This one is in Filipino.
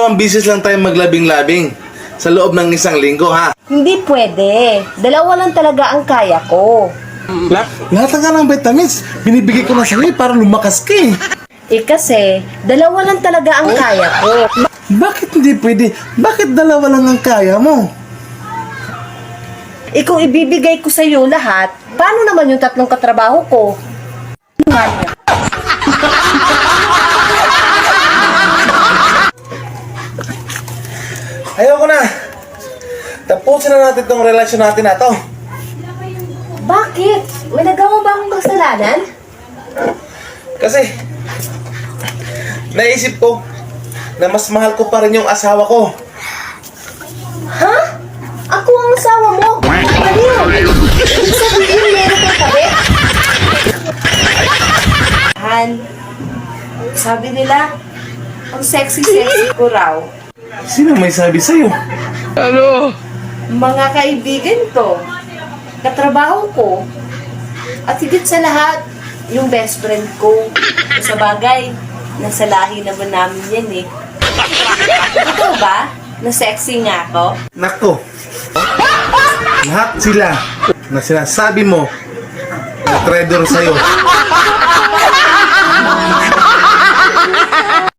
Ang bisis lang tayo maglabing-labing sa loob ng isang linggo, ha? Hindi pwede. Dalawa lang talaga ang kaya ko. Lahat nga ng vitamins, binibigay ko na sa'yo para lumakas ka eh. Kasi, dalawa lang talaga ang kaya ko. Bakit hindi pwede? Bakit dalawa lang ang kaya mo? Kung ibibigay ko sa'yo lahat, paano naman yung tatlong katrabaho ko? Ayoko na. Tapusin na natin tong relasyon natin na to. Bakit? May nagawa ba akong kasalanan? Kasi, naisip ko na mas mahal ko pa rin yung asawa ko. Ha? Ako ang asawa mo? Ano yun? Ibig sabihin meron kang tabi? Han, sabi nila, ang sexy-sexy ko raw. Sino may sabi sa'yo? Mga kaibigan ko, katrabaho ko, at higit sa lahat, yung best friend ko. Sa bagay, nasa lahi naman namin yan eh. Ikaw ba? Na sexy nga ako? Nako. Lahat sila na sinasabi mo na traitor sa'yo